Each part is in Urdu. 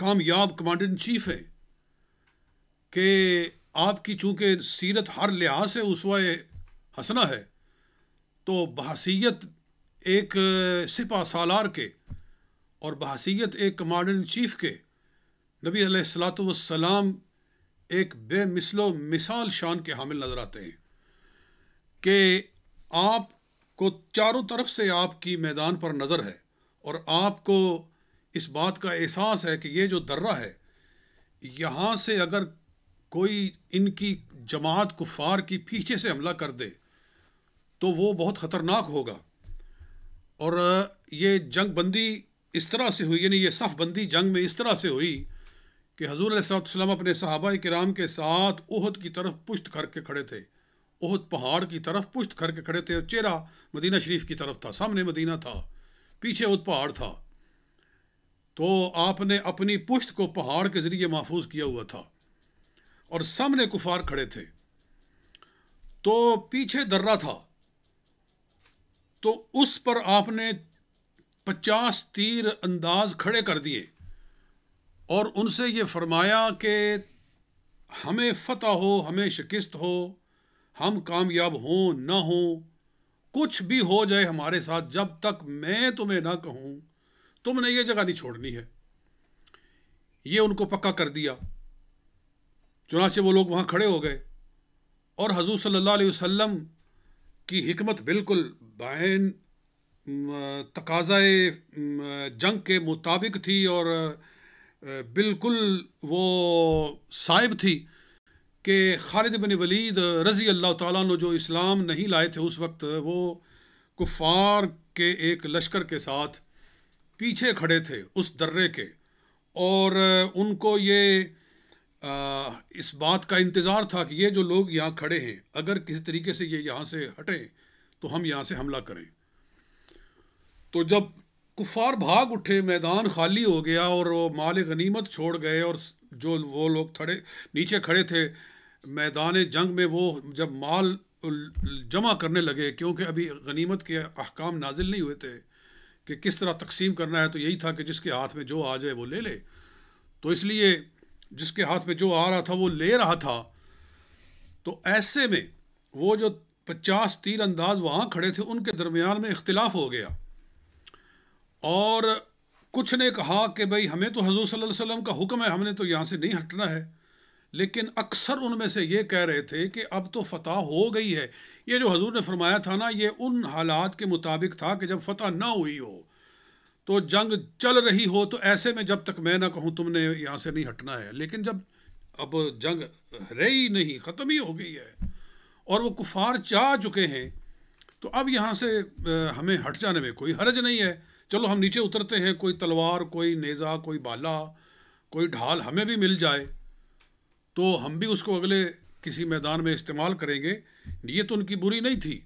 کامیاب کمانڈر ان چیف ہیں کہ آپ کی چونکہ سیرت ہر لحاظ سے اسوہ حسنہ ہے، تو بحیثیت ایک سپہ سالار کے اور بحیثیت ایک کمانڈر ان چیف کے نبی علیہ الصلاۃ والسلام ایک بے مثل و مثال شان کے حامل نظر آتے ہیں کہ آپ کو چاروں طرف سے آپ کی میدان پر نظر ہے، اور آپ کو اس بات کا احساس ہے کہ یہ جو درہ ہے، یہاں سے اگر کوئی ان کی جماعت کفار کی پیچھے سے حملہ کر دے تو وہ بہت خطرناک ہوگا۔ اور یہ جنگ بندی اس طرح سے ہوئی، یعنی یہ صف بندی جنگ میں اس طرح سے ہوئی کہ حضور علیہ السلام اپنے صحابہ کرام کے ساتھ احد کی طرف پشت کر کے کھڑے تھے، احد پہاڑ کی طرف پشت کر کے کھڑے تھے، اور چہرہ مدینہ شریف کی طرف تھا، سامنے مدینہ تھا، پیچھے احد پہاڑ تھا، تو آپ نے اپنی پشت کو پہاڑ کے ذریعے محفوظ کیا ہوا تھا، اور سامنے کفار کھڑے تھے، تو پیچھے درہ تھا، تو اس پر آپ نے 50 تیر انداز کھڑے کر دیے اور ان سے یہ فرمایا کہ ہمیں فتح ہو، ہمیں شکست ہو، ہم کامیاب ہوں نہ ہوں، کچھ بھی ہو جائے ہمارے ساتھ، جب تک میں تمہیں نہ کہوں تم نے یہ جگہ نہیں چھوڑنی ہے۔ یہ ان کو پکا کر دیا، چنانچہ وہ لوگ وہاں کھڑے ہو گئے، اور حضور صلی اللہ علیہ وسلم کی حکمت بالکل بعین تقاضائے جنگ کے مطابق تھی، اور بالکل وہ صائب تھی کہ خالد بن ولید رضی اللہ تعالیٰ عنہ جو اسلام نہیں لائے تھے اس وقت، وہ کفار کے ایک لشکر کے ساتھ پیچھے کھڑے تھے اس درے کے، اور ان کو یہ اس بات کا انتظار تھا کہ یہ جو لوگ یہاں کھڑے ہیں، اگر کسی طریقے سے یہ یہاں سے ہٹیں تو ہم یہاں سے حملہ کریں۔ تو جب کفار بھاگ اٹھے، میدان خالی ہو گیا، اور وہ مال غنیمت چھوڑ گئے، اور جو وہ لوگ نیچے کھڑے تھے میدان جنگ میں، وہ جب مال جمع کرنے لگے، کیونکہ ابھی غنیمت کے احکام نازل نہیں ہوئے تھے کہ کس طرح تقسیم کرنا ہے، تو یہی تھا کہ جس کے ہاتھ میں جو آ جائے وہ لے لے، تو اس لیے جس کے ہاتھ میں جو آ رہا تھا وہ لے رہا تھا۔ تو ایسے میں وہ جو 50 تیر انداز وہاں کھڑے تھے، ان کے درمیان میں اختلاف ہو گیا، اور کچھ نے کہا کہ بھئی ہمیں تو حضور صلی اللہ علیہ وسلم کا حکم ہے، ہم نے تو یہاں سے نہیں ہٹنا ہے، لیکن اکثر ان میں سے یہ کہہ رہے تھے کہ اب تو فتح ہو گئی ہے۔ یہ جو حضور نے فرمایا تھا نا، یہ ان حالات کے مطابق تھا کہ جب فتح نہ ہوئی ہو، تو جنگ چل رہی ہو، تو ایسے میں جب تک میں نہ کہوں تم نے یہاں سے نہیں ہٹنا ہے، لیکن جب اب جنگ رہی نہیں، ختم ہی ہو گئی ہے، اور وہ کفار چاہ چکے ہیں، تو اب یہاں سے ہمیں ہٹ جانے میں کوئی حرج نہیں ہے، چلو ہم نیچے اترتے ہیں، کوئی تلوار، کوئی نیزہ، کوئی بالا، کوئی ڈھال ہمیں بھی مل جائے تو ہم بھی اس کو اگلے کسی میدان میں استعمال کریں گے۔ نیت ان کی بری نہیں تھی،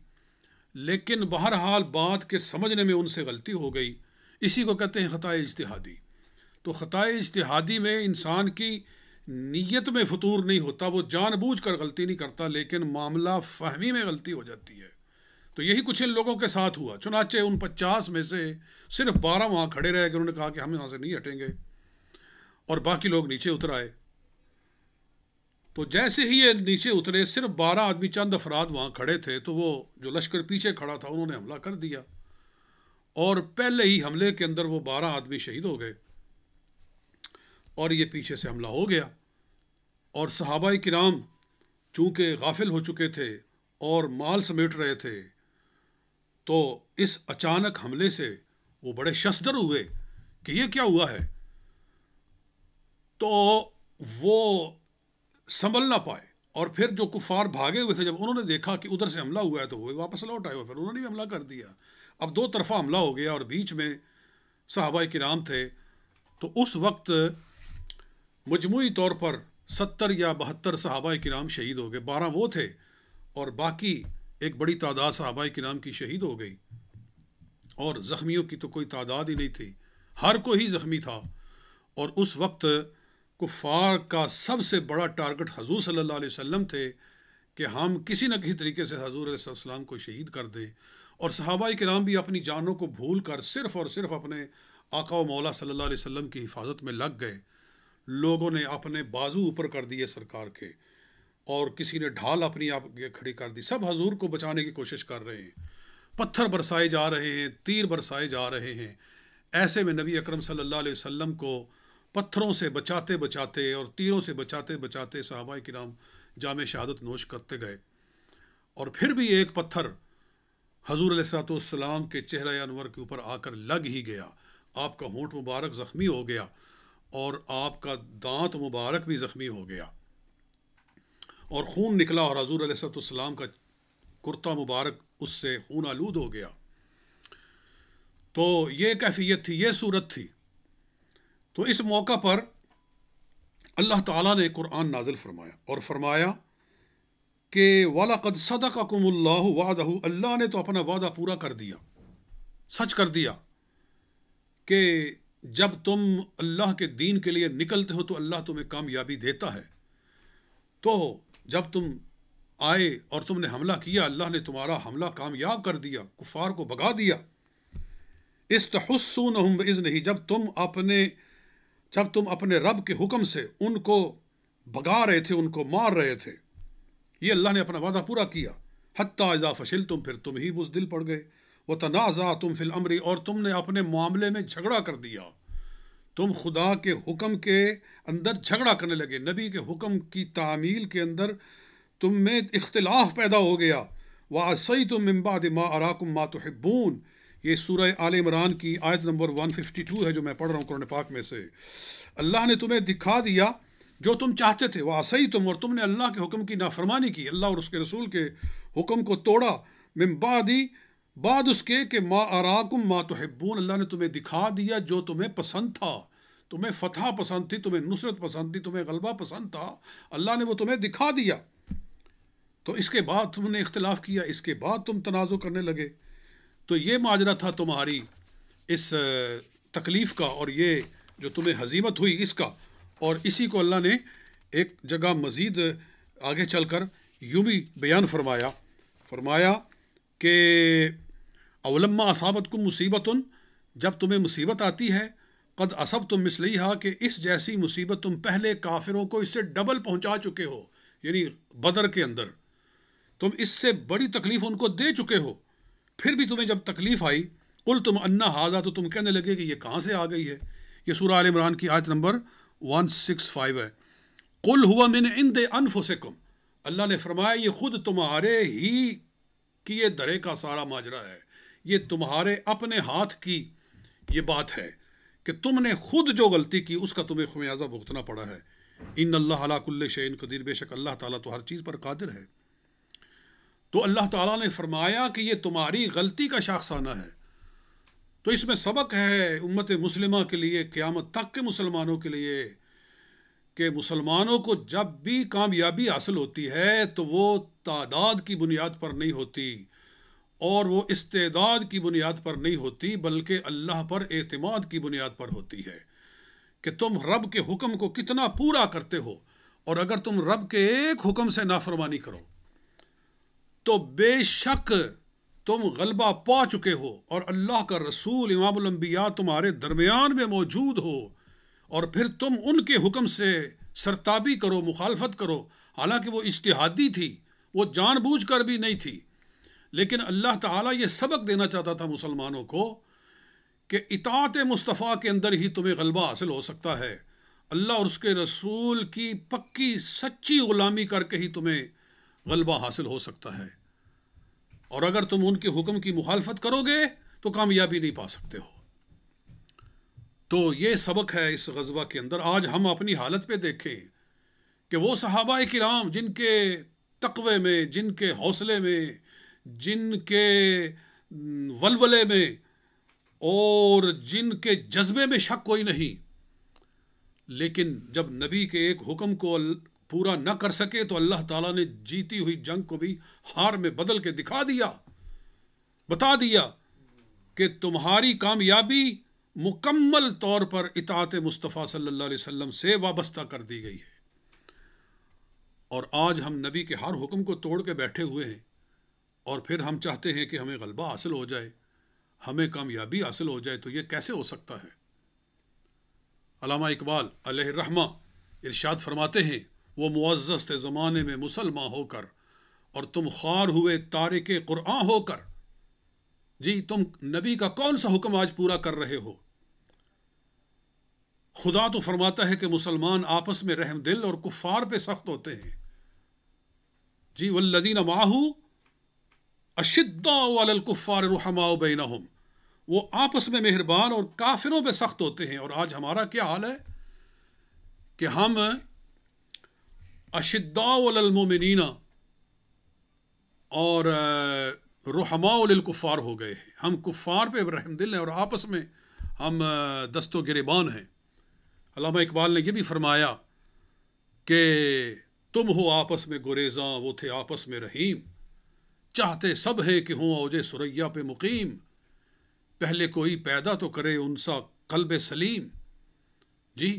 لیکن بہرحال بات کے سمجھنے میں ان سے غلطی ہو گئی، اسی کو کہتے ہیں خطائے اجتہادی۔ تو خطائے اجتہادی میں انسان کی نیت میں فطور نہیں ہوتا، وہ جان بوجھ کر غلطی نہیں کرتا، لیکن معاملہ فہمی میں غلطی ہو جاتی ہے۔ تو یہی کچھ ان لوگوں کے ساتھ ہوا، چنانچہ ان 50 میں سے صرف 12 وہاں کھڑے رہے کہ انہوں نے کہا کہ ہم یہاں سے نہیں ہٹیں گے، اور باقی لوگ نیچے اتر آئے۔ تو جیسے ہی یہ نیچے اترے، صرف 12 آدمی، چند افراد وہاں کھڑے تھے، تو وہ جو لشکر پیچھے کھڑا تھا انہوں نے حملہ کر دیا، اور پہلے ہی حملے کے اندر وہ 12 آدمی شہید ہو گئے، اور یہ پیچھے سے حملہ ہو گیا، اور صحابہ کرام چونکہ غافل ہو چکے تھے اور مال سمیٹ رہے تھے، تو اس اچانک حملے سے وہ بڑے ششدر ہوئے کہ یہ کیا ہوا ہے، تو وہ سنبھل نہ پائے، اور پھر جو کفار بھاگے ہوئے تھے، جب انہوں نے دیکھا کہ ادھر سے حملہ ہوا ہے تو وہ واپس لوٹ آئے، پھر انہوں نے بھی حملہ کر دیا، اب دو طرفہ حملہ ہو گیا، اور بیچ میں صحابہ کرام تھے۔ تو اس وقت مجموعی طور پر 70 یا 72 صحابہ کرام شہید ہو گئے، 12 وہ تھے، اور باقی ایک بڑی تعداد صحابہ کرام کی شہید ہو گئی، اور زخمیوں کی تو کوئی تعداد ہی نہیں تھی، ہر کوئی زخمی تھا۔ اور اس وقت کفار کا سب سے بڑا ٹارگٹ حضور صلی اللہ علیہ وسلم تھے کہ ہم کسی نہ کسی طریقے سے حضور علیہ السلام کو شہید کر دیں، اور صحابہ کرام بھی اپنی جانوں کو بھول کر صرف اور صرف اپنے آقا و مولا صلی اللہ علیہ وسلم کی حفاظت میں لگ گئے۔ لوگوں نے اپنے بازو اوپر کر دیے سرکار کے، اور کسی نے ڈھال اپنی آپ کے کھڑی کر دی، سب حضور کو بچانے کی کوشش کر رہے ہیں، پتھر برسائے جا رہے ہیں، تیر برسائے جا رہے ہیں۔ ایسے میں نبی اکرم صلی اللہ علیہ وسلم کو پتھروں سے بچاتے بچاتے اور تیروں سے بچاتے بچاتے صحابہ کرام جام شہادت نوش کرتے گئے، اور پھر بھی ایک پتھر حضور علیہ الصلوۃ والسلام کے چہرہ انور کے اوپر آ کر لگ ہی گیا، آپ کا ہونٹ مبارک زخمی ہو گیا اور آپ کا دانت مبارک بھی زخمی ہو گیا، اور خون نکلا، اور حضور علیہ الصلوۃ والسلام کا کرتا مبارک اس سے خون آلود ہو گیا۔ تو یہ کیفیت تھی، یہ صورت تھی۔ تو اس موقع پر اللہ تعالیٰ نے قرآن نازل فرمایا اور فرمایا کہ وَلَقَدْ صَدَقَكُمُ اللَّهُ وَعْدَهُ، اللہ نے تو اپنا وعدہ پورا کر دیا، سچ کر دیا کہ جب تم اللہ کے دین کے لیے نکلتے ہو تو اللہ تمہیں کامیابی دیتا ہے۔ تو جب تم آئے اور تم نے حملہ کیا، اللہ نے تمہارا حملہ کامیاب کر دیا، کفار کو بھگا دیا۔ استحسونہم بإذنہ، جب تم اپنے رب کے حکم سے ان کو بھگا رہے تھے، ان کو مار رہے تھے، یہ اللہ نے اپنا وعدہ پورا کیا۔ حتیٰ اذا فشلتم، پھر تم ہی بزدل پڑ گئے، وتنازعتم فی الامر، اور تم نے اپنے معاملے میں جھگڑا کر دیا، تم خدا کے حکم کے اندر جھگڑا کرنے لگے، نبی کے حکم کی تعمیل کے اندر تم میں اختلاف پیدا ہو گیا۔ وعصیتم من بعد ما اراکم ما تحبون، یہ سورہ آل عمران کی آیت نمبر 152 ہے جو میں پڑھ رہا ہوں قرآن پاک میں سے۔ اللہ نے تمہیں دکھا دیا جو تم چاہتے تھے، وعصیتم، اور تم نے اللہ کے حکم کی نافرمانی کی، اللہ اور اس کے رسول کے حکم کو توڑا، من بعد اس کے کہ ما اراکم ما تحبون، اللہ نے تمہیں دکھا دیا جو تمہیں پسند تھا، تمہیں فتح پسند تھی، تمہیں نصرت پسند تھی، تمہیں غلبہ پسند تھا، اللہ نے وہ تمہیں دکھا دیا۔ تو اس کے بعد تم نے اختلاف کیا، اس کے بعد تم تنازع کرنے لگے۔ تو یہ ماجرا تھا تمہاری اس تکلیف کا، اور یہ جو تمہیں ہزیمت ہوئی اس کا۔ اور اسی کو اللہ نے ایک جگہ مزید آگے چل کر یوں بھی بیان فرمایا کہ اولما اصابتکم مصیبت، جب تمہیں مصیبت آتی ہے، قد اصبتم مثلیہا، کہ اس جیسی مصیبت تم پہلے کافروں کو اس سے ڈبل پہنچا چکے ہو، یعنی بدر کے اندر تم اس سے بڑی تکلیف ان کو دے چکے ہو، پھر بھی تمہیں جب تکلیف آئی، قلتم انا ھذا، تو تم کہنے لگے کہ یہ کہاں سے آ گئی ہے۔ یہ سورہ آل عمران کی آیت نمبر 165 ہے۔ قل ھو من عند انفسکم، اللہ نے فرمایا یہ خود تمہارے ہی کیے دھرے کا سارا ماجرا ہے، یہ تمہارے اپنے ہاتھ کی یہ بات ہے کہ تم نے خود جو غلطی کی اس کا تمہیں خمیازہ بھگتنا پڑا ہے۔ ان اللہ علی کل شیء قدیر، بے شک اللہ تعالیٰ تو ہر چیز پر قادر ہے۔ تو اللہ تعالیٰ نے فرمایا کہ یہ تمہاری غلطی کا شاخسانہ ہے۔ تو اس میں سبق ہے امت مسلمہ کے لیے، قیامت تک کے مسلمانوں کے لیے، کہ مسلمانوں کو جب بھی کامیابی حاصل ہوتی ہے تو وہ تعداد کی بنیاد پر نہیں ہوتی اور وہ استعداد کی بنیاد پر نہیں ہوتی، بلکہ اللہ پر اعتماد کی بنیاد پر ہوتی ہے کہ تم رب کے حکم کو کتنا پورا کرتے ہو۔ اور اگر تم رب کے ایک حکم سے نافرمانی کرو تو بے شک تم غلبہ پا چکے ہو، اور اللہ کا رسول امام الانبیاء تمہارے درمیان میں موجود ہو، اور پھر تم ان کے حکم سے سرتابی کرو، مخالفت کرو، حالانکہ وہ اجتہادی تھی، وہ جان بوجھ کر بھی نہیں تھی، لیکن اللہ تعالیٰ یہ سبق دینا چاہتا تھا مسلمانوں کو کہ اطاعت مصطفیٰ کے اندر ہی تمہیں غلبہ حاصل ہو سکتا ہے، اللہ اور اس کے رسول کی پکی سچی غلامی کر کے ہی تمہیں غلبہ حاصل ہو سکتا ہے، اور اگر تم ان کے حکم کی مخالفت کرو گے تو کامیابی نہیں پا سکتے ہو۔ تو یہ سبق ہے اس غزوہ کے اندر۔ آج ہم اپنی حالت پہ دیکھیں کہ وہ صحابہ کرام جن کے تقوی میں، جن کے حوصلے میں، جن کے ولولے میں اور جن کے جذبے میں شک کوئی نہیں، لیکن جب نبی کے ایک حکم کو پورا نہ کر سکے تو اللہ تعالیٰ نے جیتی ہوئی جنگ کو بھی ہار میں بدل کے دکھا دیا، بتا دیا کہ تمہاری کامیابی مکمل طور پر اطاعت مصطفیٰ صلی اللہ علیہ وسلم سے وابستہ کر دی گئی ہے۔ اور آج ہم نبی کے ہر حکم کو توڑ کے بیٹھے ہوئے ہیں، اور پھر ہم چاہتے ہیں کہ ہمیں غلبہ حاصل ہو جائے، ہمیں کامیابی حاصل ہو جائے، تو یہ کیسے ہو سکتا ہے؟ علامہ اقبال علیہ الرحمہ ارشاد فرماتے ہیں وہ معزز تھے زمانے میں مسلمان ہو کر اور تم خوار ہوئے تارک قرآن ہو کر. جی تم نبی کا کون سا حکم آج پورا کر رہے ہو؟ خدا تو فرماتا ہے کہ مسلمان آپس میں رحم دل اور کفار پہ سخت ہوتے ہیں. جی والذین معہ اشداء علی الکفار رحماء بینہم، وہ آپس میں مہربان اور کافروں پہ سخت ہوتے ہیں. اور آج ہمارا کیا حال ہے کہ ہم اشداء علی المؤمنین اور رحماء للکفار ہو گئے ہیں. ہم کفار پہ رحم دل ہیں اور آپس میں ہم دست و گریبان ہیں. علامہ اقبال نے یہ بھی فرمایا کہ تم ہو آپس میں گریزاں وہ تھے آپس میں رحیم، چاہتے سب ہیں کہ ہوں اوج سریا پہ مقیم، پہلے کوئی پیدا تو کرے ان سا قلب سلیم. جی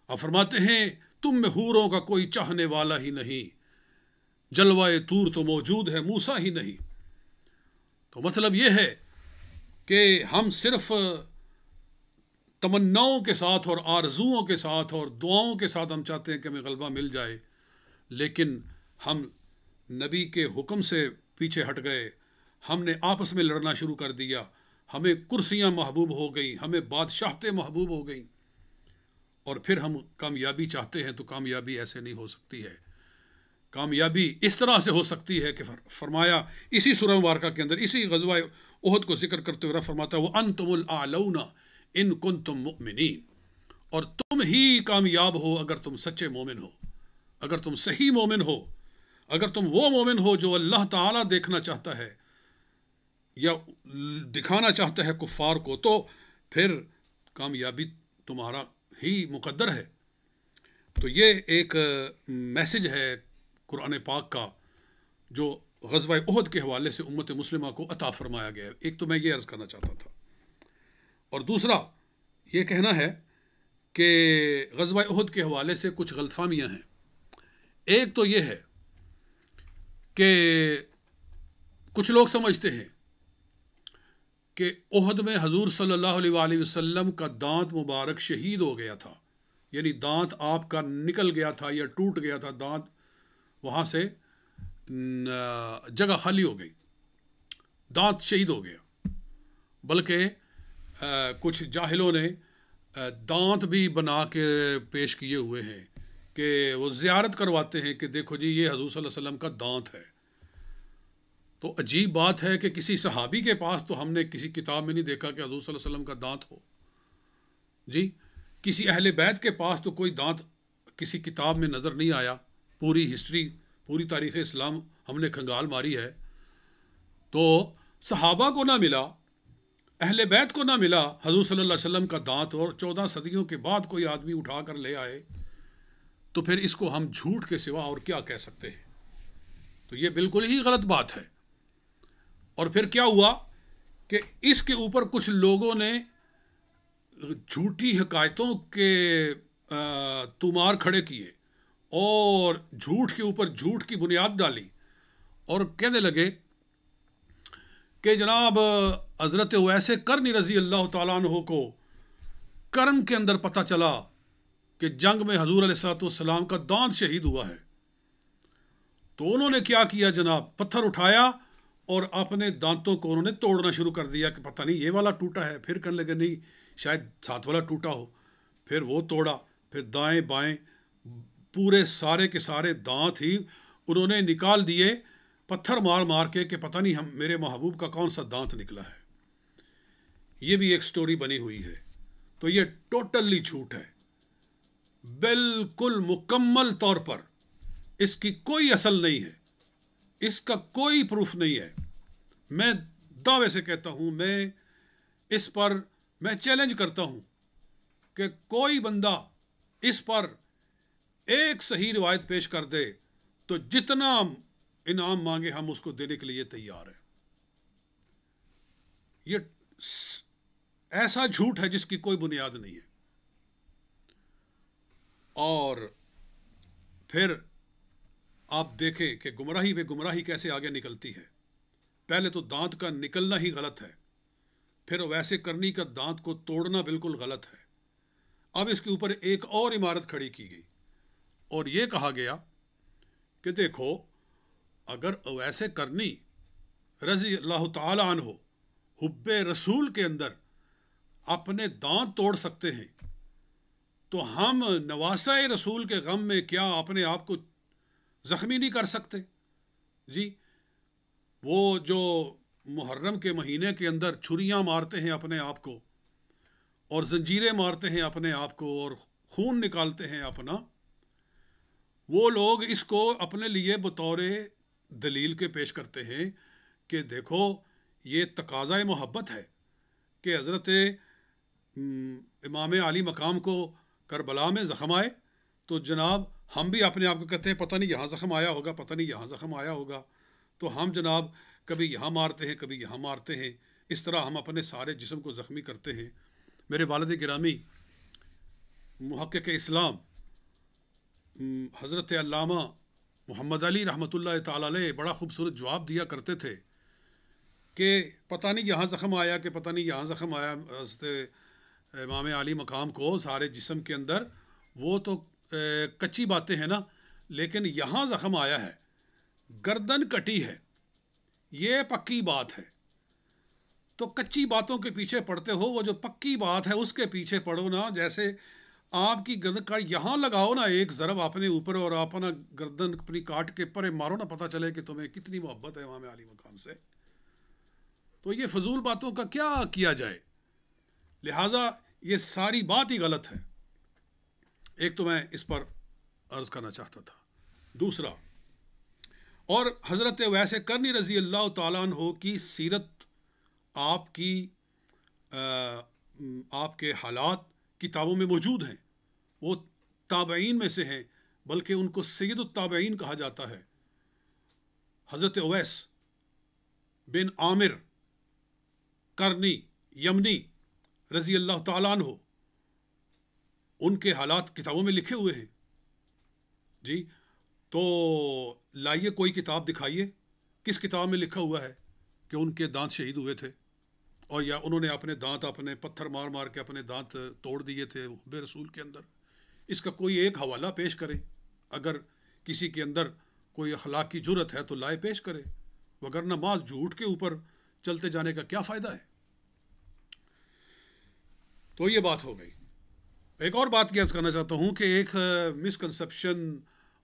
آپ فرماتے ہیں تم میں حوروں کا کوئی چاہنے والا ہی نہیں، جلوہ طور تو موجود ہے موسیٰ ہی نہیں. تو مطلب یہ ہے کہ ہم صرف تمناؤں کے ساتھ اور آرزوؤں کے ساتھ اور دعاؤں کے ساتھ ہم چاہتے ہیں کہ ہمیں غلبہ مل جائے، لیکن ہم نبی کے حکم سے پیچھے ہٹ گئے. ہم نے آپس میں لڑنا شروع کر دیا، ہمیں کرسیاں محبوب ہو گئیں، ہمیں بادشاہتیں محبوب ہو گئیں، اور پھر ہم کامیابی چاہتے ہیں. تو کامیابی ایسے نہیں ہو سکتی ہے. کامیابی اس طرح سے ہو سکتی ہے کہ فرمایا اسی سورہ مبارکہ کے اندر اسی غزوہ احد کو ذکر کرتے ہوئے فرماتا ہے وَأَنْتُمُ الْأَعْلَوْنَ إِن كُنْتُم مُؤْمِنِينَ، اور تم ہی کامیاب ہو اگر تم سچے مومن ہو، اگر تم صحیح مومن ہو، اگر تم وہ مومن ہو جو اللہ تعالیٰ دیکھنا چاہتا ہے یا دکھانا چاہتا ہے کفار کو، تو پھر کامیابی تمہارا ہی مقدر ہے. تو یہ ایک میسج ہے قرآن پاک کا جو غزوہ احد کے حوالے سے امت مسلمہ کو عطا فرمایا گیا ہے. ایک تو میں یہ عرض کرنا چاہتا تھا، اور دوسرا یہ کہنا ہے کہ غزوہ احد کے حوالے سے کچھ غلط فہمیاں ہیں. ایک تو یہ ہے کہ کچھ لوگ سمجھتے ہیں کہ احد میں حضور صلی اللہ علیہ وآلہ وسلم کا دانت مبارک شہید ہو گیا تھا، یعنی دانت آپ کا نکل گیا تھا یا ٹوٹ گیا تھا، دانت وہاں سے جگہ خالی ہو گئی، دانت شہید ہو گیا. بلکہ کچھ جاہلوں نے دانت بھی بنا کے پیش کیے ہوئے ہیں کہ وہ زیارت کرواتے ہیں کہ دیکھو جی یہ حضور صلی اللہ علیہ وسلم کا دانت ہے. تو عجیب بات ہے کہ کسی صحابی کے پاس تو ہم نے کسی کتاب میں نہیں دیکھا کہ حضور صلی اللہ علیہ وسلم کا دانت ہو. جی کسی اہل بیت کے پاس تو کوئی دانت کسی کتاب میں نظر نہیں آیا. پوری ہسٹری، پوری تاریخ اسلام ہم نے کھنگال ماری ہے، تو صحابہ کو نہ ملا، اہل بیت کو نہ ملا حضور صلی اللہ علیہ وسلم کا دانت، اور 14 صدیوں کے بعد کوئی آدمی اٹھا کر لے آئے، تو پھر اس کو ہم جھوٹ کے سوا اور کیا کہہ سکتے ہیں؟ تو یہ بالکل ہی غلط بات ہے. اور پھر کیا ہوا کہ اس کے اوپر کچھ لوگوں نے جھوٹی حکایتوں کے طومار کھڑے کیے اور جھوٹ کے اوپر جھوٹ کی بنیاد ڈالی، اور کہنے لگے کہ جناب حضرت اویس قرنی رضی اللہ تعالیٰ عنہ کو کرن کے اندر پتہ چلا کہ جنگ میں حضور علیہ السلام کا دانت شہید ہوا ہے. تو انہوں نے کیا کیا جناب، پتھر اٹھایا اور اپنے دانتوں کو انہوں نے توڑنا شروع کر دیا کہ پتہ نہیں یہ والا ٹوٹا ہے. پھر کہنے لگے نہیں شاید ساتھ والا ٹوٹا ہو، پھر وہ توڑا، پھر دائیں بائیں پورے سارے کے سارے دانت ہی انہوں نے نکال دیے پتھر مار مار کے کہ پتہ نہیں میرے محبوب کا کون سا دانت نکلا ہے. یہ بھی ایک سٹوری بنی ہوئی ہے. تو یہ ٹوٹلی جھوٹ ہے، بالکل مکمل طور پر اس کی کوئی اصل نہیں ہے، اس کا کوئی پروف نہیں ہے. میں دعوے سے کہتا ہوں، میں اس پر میں چیلنج کرتا ہوں کہ کوئی بندہ اس پر ایک صحیح روایت پیش کر دے تو جتنا انعام مانگے ہم اس کو دینے کے لیے تیار ہیں. یہ ایسا جھوٹ ہے جس کی کوئی بنیاد نہیں ہے. اور پھر آپ دیکھیں کہ گمراہی پہ گمراہی کیسے آگے نکلتی ہے. پہلے تو دانت کا نکلنا ہی غلط ہے، پھر ویسے کرنی کا دانت کو توڑنا بالکل غلط ہے. اب اس کے اوپر ایک اور عمارت کھڑی کی گئی اور یہ کہا گیا کہ دیکھو اگر ویسے کرنی رضی اللہ تعالی عنہ حب رسول کے اندر اپنے دانت توڑ سکتے ہیں تو ہم نواسہ رسول کے غم میں کیا اپنے آپ کو زخمی نہیں کر سکتے؟ جی وہ جو محرم کے مہینے کے اندر چھریاں مارتے ہیں اپنے آپ کو اور زنجیریں مارتے ہیں اپنے آپ کو اور خون نکالتے ہیں اپنا، وہ لوگ اس کو اپنے لیے بطور دلیل کے پیش کرتے ہیں کہ دیکھو یہ تقاضۂ محبت ہے کہ حضرت امام علی مقام کو کربلا میں زخم آئے تو جناب ہم بھی اپنے آپ کو کہتے ہیں پتہ نہیں یہاں زخم آیا ہوگا، پتہ نہیں یہاں زخم آیا ہوگا، تو ہم جناب کبھی یہاں مارتے ہیں کبھی یہاں مارتے ہیں، اس طرح ہم اپنے سارے جسم کو زخمی کرتے ہیں۔ میرے والد گرامی محقق اسلام حضرت علامہ محمد علی رحمۃ اللہ تعالی علیہ بڑا خوبصورت جواب دیا کرتے تھے کہ پتہ نہیں یہاں زخم آیا کہ پتہ نہیں یہاں زخم آیا حضرت امام علی مقام کو سارے جسم کے اندر، وہ تو کچی باتیں ہیں نا، لیکن یہاں زخم آیا ہے، گردن کٹی ہے، یہ پکی بات ہے۔ تو کچی باتوں کے پیچھے پڑتے ہو، وہ جو پکی بات ہے اس کے پیچھے پڑو نا۔ جیسے آپ کی گردن کاٹ یہاں لگاؤ نا ایک ضرب اپنے اوپر اور اپنا گردن اپنی کاٹ کے پرے مارو نا، پتہ چلے کہ تمہیں کتنی محبت ہے امام علی مقام سے۔ تو یہ فضول باتوں کا کیا کیا جائے، لہٰذا یہ ساری بات ہی غلط ہے۔ ایک تو میں اس پر عرض کرنا چاہتا تھا۔ دوسرا، اور حضرت ویسے کرنی رضی اللہ تعالیٰ عنہ کی سیرت، آپ کے حالات کتابوں میں موجود ہیں، وہ تابعین میں سے ہیں، بلکہ ان کو سید التابعین کہا جاتا ہے۔ حضرت اویس بن عامر کرنی یمنی رضی اللہ تعالیٰ عنہ، ان کے حالات کتابوں میں لکھے ہوئے ہیں۔ جی تو لائیے کوئی کتاب دکھائیے، کس کتاب میں لکھا ہوا ہے کہ ان کے دانت شہید ہوئے تھے، اور یا انہوں نے اپنے دانت اپنے پتھر مار مار کے اپنے دانت توڑ دیے تھے حب رسول کے اندر؟ اس کا کوئی ایک حوالہ پیش کرے، اگر کسی کے اندر کوئی اخلاقی جرت ہے تو لائے پیش کرے، وگرنہ محض جھوٹ کے اوپر چلتے جانے کا کیا فائدہ ہے؟ تو یہ بات ہو گئی۔ ایک اور بات کی عرض کرنا چاہتا ہوں کہ ایک مسکنسپشن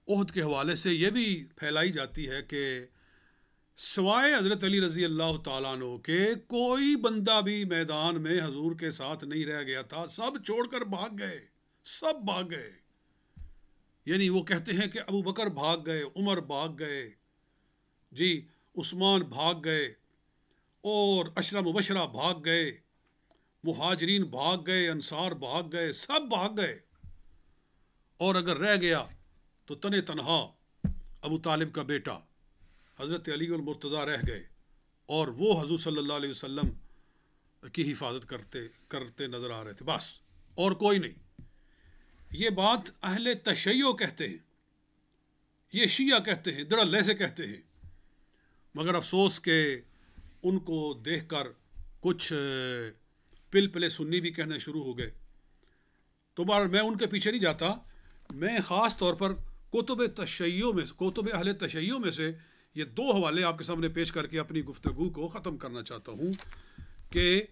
عہد کے حوالے سے یہ بھی پھیلائی جاتی ہے کہ سوائے حضرت علی رضی اللہ تعالیٰ عنہ کے کوئی بندہ بھی میدان میں حضور کے ساتھ نہیں رہ گیا تھا، سب چھوڑ کر بھاگ گئے، سب بھاگ گئے۔ یعنی وہ کہتے ہیں کہ ابو بکر بھاگ گئے، عمر بھاگ گئے، جی عثمان بھاگ گئے، اور عشرہ مبشرہ بھاگ گئے، مہاجرین بھاگ گئے، انصار بھاگ گئے، سب بھاگ گئے، اور اگر رہ گیا تو تنہا ابو طالب کا بیٹا حضرت علی المرتضیٰ رہ گئے، اور وہ حضور صلی اللہ علیہ وسلم کی حفاظت کرتے نظر آ رہے تھے، بس اور کوئی نہیں۔ یہ بات اہل تشیع کہتے ہیں، یہ شیعہ کہتے ہیں، دڑلے سے کہتے ہیں، مگر افسوس کہ ان کو دیکھ کر کچھ پلے سنی بھی کہنے شروع ہو گئے۔ تو میں ان کے پیچھے نہیں جاتا، میں خاص طور پر کتب اہل تشیع میں سے یہ دو حوالے آپ کے سامنے پیش کر کے اپنی گفتگو کو ختم کرنا چاہتا ہوں کہ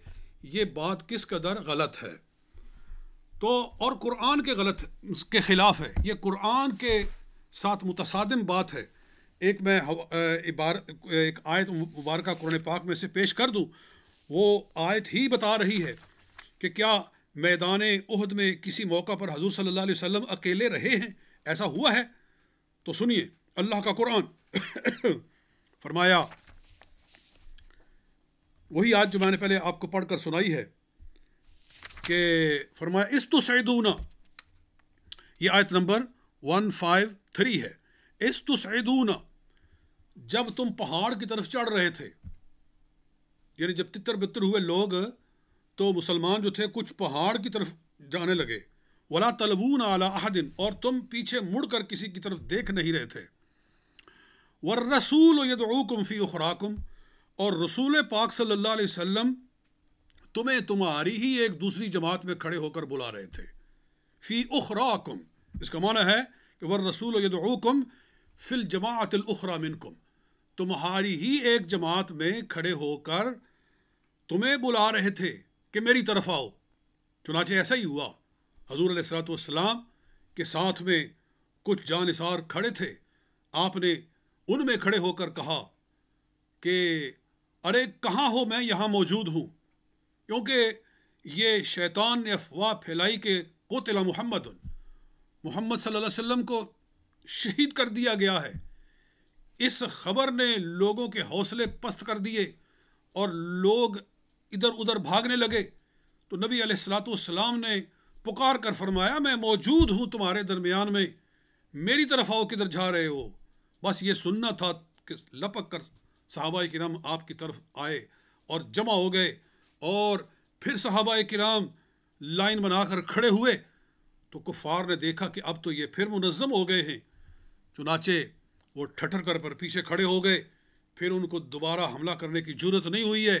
یہ بات کس قدر غلط ہے۔ تو اور قرآن کے خلاف ہے، یہ قرآن کے ساتھ متصادم بات ہے۔ ایک میں ایک آیت مبارکہ قرآن پاک میں سے پیش کر دوں، وہ آیت ہی بتا رہی ہے کہ کیا میدان احد میں کسی موقع پر حضور صلی اللہ علیہ وسلم اکیلے رہے ہیں، ایسا ہوا ہے؟ تو سنیے اللہ کا قرآن فرمایا، وہی آیت جو میں نے پہلے آپ کو پڑھ کر سنائی ہے، کہ فرمایا استسعدون، یہ آیت نمبر 153 ہے، استسعدون، جب تم پہاڑ کی طرف چڑھ رہے تھے، یعنی جب تتر بتر ہوئے لوگ تو مسلمان جو تھے کچھ پہاڑ کی طرف جانے لگے، ولا تلوون علی احد، اور تم پیچھے مڑ کر کسی کی طرف دیکھ نہیں رہے تھے، والرسول یدعوکم فی اخراکم، اور رسول پاک صلی اللہ علیہ وسلم تمہیں تمہاری ہی ایک دوسری جماعت میں کھڑے ہو کر بلا رہے تھے۔ فی اخراکم، اس کا معنی ہے کہ والرسول یدعوکم فی الجماعۃ الاخری منکم، تمہاری ہی ایک جماعت میں کھڑے ہو کر تمہیں بلا رہے تھے کہ میری طرف آؤ۔ چنانچہ ایسا ہی ہوا، حضور علیہ الصلوۃ والسلام کے ساتھ میں کچھ جانثار کھڑے تھے، آپ نے ان میں کھڑے ہو کر کہا کہ ارے کہاں ہو، میں یہاں موجود ہوں، کیونکہ یہ شیطان نے افواہ پھیلائی کہ قتل محمد محمد صلی اللہ علیہ وسلم کو شہید کر دیا گیا ہے۔ اس خبر نے لوگوں کے حوصلے پست کر دیے اور لوگ ادھر ادھر بھاگنے لگے، تو نبی علیہ الصلوۃ والسلام نے پکار کر فرمایا میں موجود ہوں تمہارے درمیان میں، میری طرف آؤ، کدھر جا رہے ہو؟ بس یہ سننا تھا کہ لپک کر صحابہ کرام آپ کی طرف آئے اور جمع ہو گئے، اور پھر صحابہ کرام لائن بنا کر کھڑے ہوئے تو کفار نے دیکھا کہ اب تو یہ پھر منظم ہو گئے ہیں، چنانچہ وہ ٹھٹر کر پر پیچھے کھڑے ہو گئے، پھر ان کو دوبارہ حملہ کرنے کی جرت نہیں ہوئی ہے،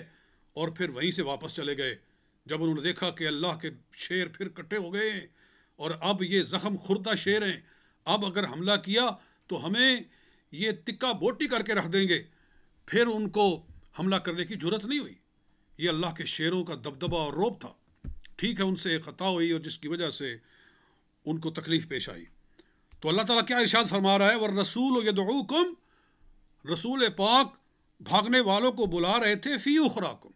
اور پھر وہیں سے واپس چلے گئے جب انہوں نے دیکھا کہ اللہ کے شیر پھر کٹھے ہو گئے ہیں اور اب یہ زخم خوردہ شیر ہیں، اب اگر حملہ کیا تو ہمیں یہ تکا بوٹی کر کے رکھ دیں گے، پھر ان کو حملہ کرنے کی جرت نہیں ہوئی۔ یہ اللہ کے شیروں کا دبدبہ اور رعب تھا۔ ٹھیک ہے، ان سے ایک خطا ہوئی اور جس کی وجہ سے ان کو تکلیف پیش آئی۔ تو اللہ تعالیٰ کیا ارشاد فرما رہا ہے؟ والرسول یدعوکم، رسول پاک بھاگنے والوں کو بلا رہے تھے فی اخراکم،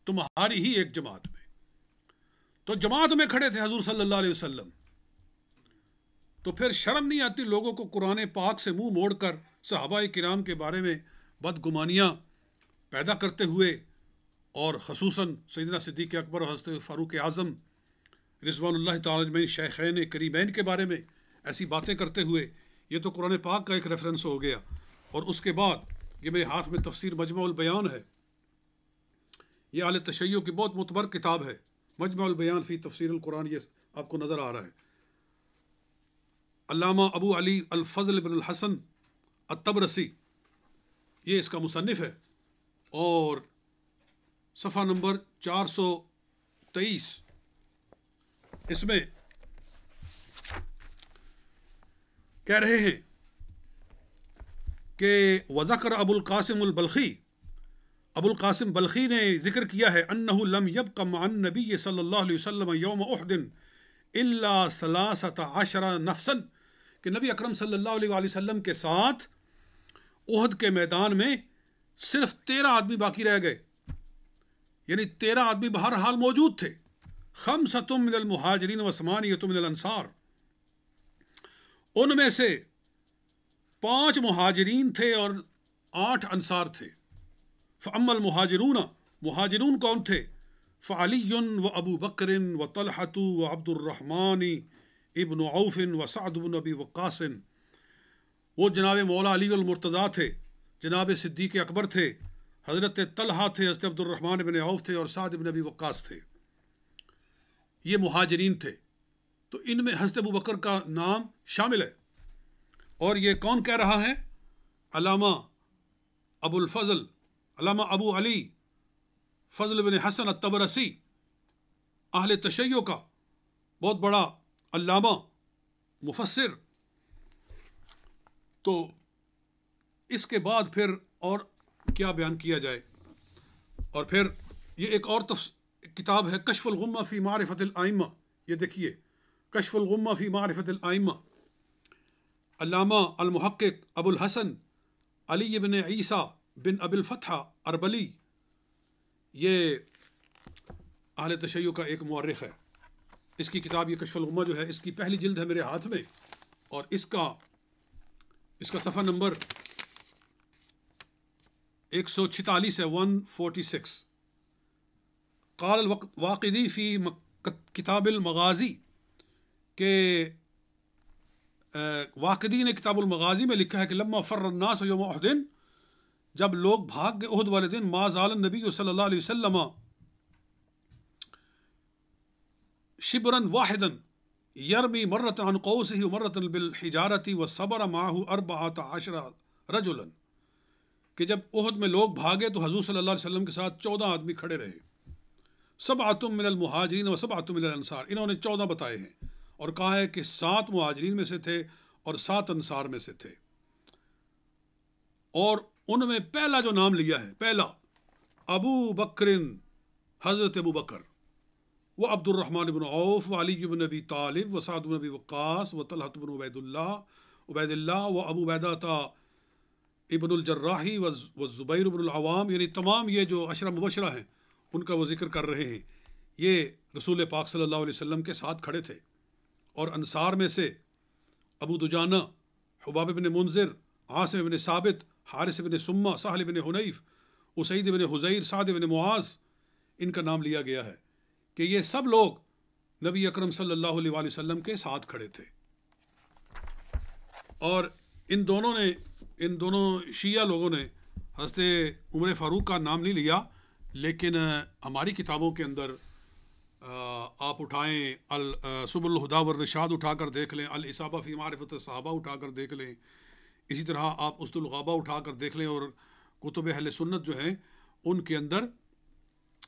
تمہاری ہی ایک جماعت میں۔ تو جماعت میں کھڑے تھے حضور صلی اللہ علیہ وسلم، تو پھر شرم نہیں آتی لوگوں کو قرآن پاک سے منہ موڑ کر صحابہ کرام کے بارے میں بدگمانیاں پیدا کرتے ہوئے، اور خصوصاً سیدنا صدیق اکبر اور حضرت فاروق اعظم رضوان اللہ تعالیٰ اجمعین شیخین کریمین کے بارے میں ایسی باتیں کرتے ہوئے؟ یہ تو قرآن پاک کا ایک ریفرنس ہو گیا۔ اور اس کے بعد یہ میرے ہاتھ میں تفسیر مجمع البیان ہے، یہ اہل تشیع کی بہت معتبر کتاب ہے، مجمع البیان فی تفسیر القرآن، یہ آپ کو نظر آ رہا ہے۔ علامہ ابو علی الفضل بن الحسن الطبرسی یہ اس کا مصنف ہے، اور صفحہ نمبر 423 اس میں کہہ رہے ہیں کہ وذکر ابو القاسم البلخی، ابو القاسم بلخی نے ذکر کیا ہے انہ لم یبق مع النبی صلی اللہ علیہ وسلم یوم احد الا 13 نفسا، کہ نبی اکرم صلی اللہ علیہ وآلہ وسلم کے ساتھ احد کے میدان میں صرف 13 آدمی باقی رہ گئے، یعنی 13 آدمی بہرحال موجود تھے۔ 5 من المہاجرین و 8 من الانصار، ان میں سے 5 مہاجرین تھے اور 8 انصار تھے۔ فاما المہاجرون، مہاجرون کون تھے؟ فعلی و ابو بکر و طلحۃ و عبد الرحمن ابن عوف و سعد بن ابی وقاص، وہ جناب مولا علی المرتضیٰ تھے، جناب صدیق اکبر تھے، حضرت طلحہ تھے، حضرت عبد الرحمن بن عوف تھے، اور سعد بن ابی وقاص تھے، یہ مہاجرین تھے۔ تو ان میں حضرت ابو بکر کا نام شامل ہے، اور یہ کون کہہ رہا ہے؟ علامہ ابو الفضل، علامہ ابو علی فضل بن حسن الطبرسی، اہل تشیع کا بہت بڑا علامہ مفسر۔ تو اس کے بعد پھر اور کیا بیان کیا جائے؟ اور پھر یہ ایک اور کتاب ہے کشف الغمہ فی معرفت الائمہ، یہ دیکھیے کشف الغمہ فی معرفت الائمہ، علامہ المحقق ابو الحسن علی بن عیسیٰ بن ابی الفتح اربلی، یہ اہل تشیع کا ایک مورخ ہے۔ اس کی کتاب یہ کشف الغمہ جو ہے، اس کی پہلی جلد ہے میرے ہاتھ میں، اور اس کا صفحہ نمبر 146 ہے، 146۔ قال الواقدی فی کتاب المغازی، کہ واقدی نے کتاب المغازی میں لکھا ہے کہ لما فر الناس یوم احد، جب لوگ بھاگ گئے احد والے دن، ما زال النبی صلی اللہ علیہ وسلم شبرا واحدا یرمی مرۃ عن قوسہ ومرۃ بالحجارۃ وصبر معه 14 رجلا، کہ جب احد میں لوگ بھاگے تو حضور صلی اللہ علیہ وسلم کے ساتھ 14 آدمی کھڑے رہے۔ 7 من المہاجرین و 7 من الانصار، انہوں نے 14 بتائے ہیں، اور کہا ہے کہ 7 مہاجرین میں سے تھے اور 7 انصار میں سے تھے، اور ان میں پہلا جو نام لیا ہے، پہلا ابو بکر، حضرت ابو بکر، وہ عبد الرحمن بن عوف، و علی بن ابی طالب، و سعد بن ابی وقاص، و طلحۃ بن عبید اللہ و ابو عبیدہ ابن الجراحی و زبیر بن العوام، یعنی تمام یہ جو عشرہ مبشرہ ہیں ان کا وہ ذکر کر رہے ہیں، یہ رسول پاک صلی اللہ علیہ وسلم کے ساتھ کھڑے تھے۔ اور انصار میں سے ابو دجانہ، حباب بن منذر، عاصم بن ثابت، حارث بن سمہ، سہل بن حنیف، اسید بن حزیر، سعد بن معاذ، ان کا نام لیا گیا ہے کہ یہ سب لوگ نبی اکرم صلی اللہ علیہ وآلہ وسلم کے ساتھ کھڑے تھے۔ اور ان دونوں شیعہ لوگوں نے حضرت عمر فاروق کا نام نہیں لیا، لیکن ہماری کتابوں کے اندر آپ اٹھائیں سبل الہدی والرشاد اٹھا کر دیکھ لیں، الاصابہ فی معرفت الصحابہ اٹھا کر دیکھ لیں، اسی طرح آپ اسد الغابہ اٹھا کر دیکھ لیں، اور کتب اہل سنت جو ہیں ان کے اندر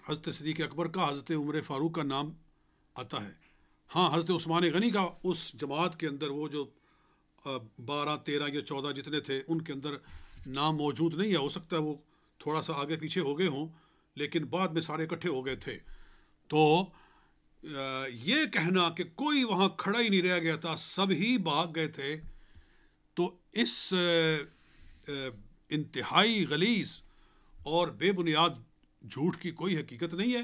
حضرت صدیق اکبر کا، حضرت عمر فاروق کا نام آتا ہے۔ ہاں، حضرت عثمان غنی کا اس جماعت کے اندر، وہ جو 12 13 یا 14 جتنے تھے، ان کے اندر نام موجود نہیں ہے، ہو سکتا ہے وہ تھوڑا سا آگے پیچھے ہو گئے ہوں، لیکن بعد میں سارے اکٹھے ہو گئے تھے۔ تو یہ کہنا کہ کوئی وہاں کھڑا ہی نہیں رہ گیا تھا، سب ہی بھاگ گئے تھے، تو اس انتہائی غلیظ اور بے بنیاد جھوٹ کی کوئی حقیقت نہیں ہے،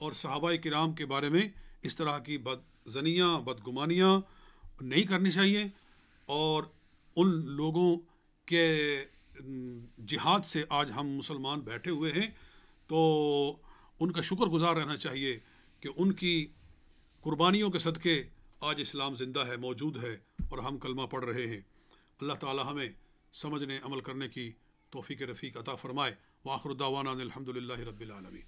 اور صحابہ کرام کے بارے میں اس طرح کی بدظنیاں، بدگمانیاں نہیں کرنی چاہیے، اور ان لوگوں کے جہاد سے آج ہم مسلمان بیٹھے ہوئے ہیں، تو ان کا شکر گزار رہنا چاہیے کہ ان کی قربانیوں کے صدقے آج اسلام زندہ ہے، موجود ہے، اور ہم کلمہ پڑھ رہے ہیں۔ اللہ تعالی ہمیں سمجھنے، عمل کرنے کی توفیق رفیق عطا فرمائے۔ وآخر دعوانا الحمد للہ رب العالمین۔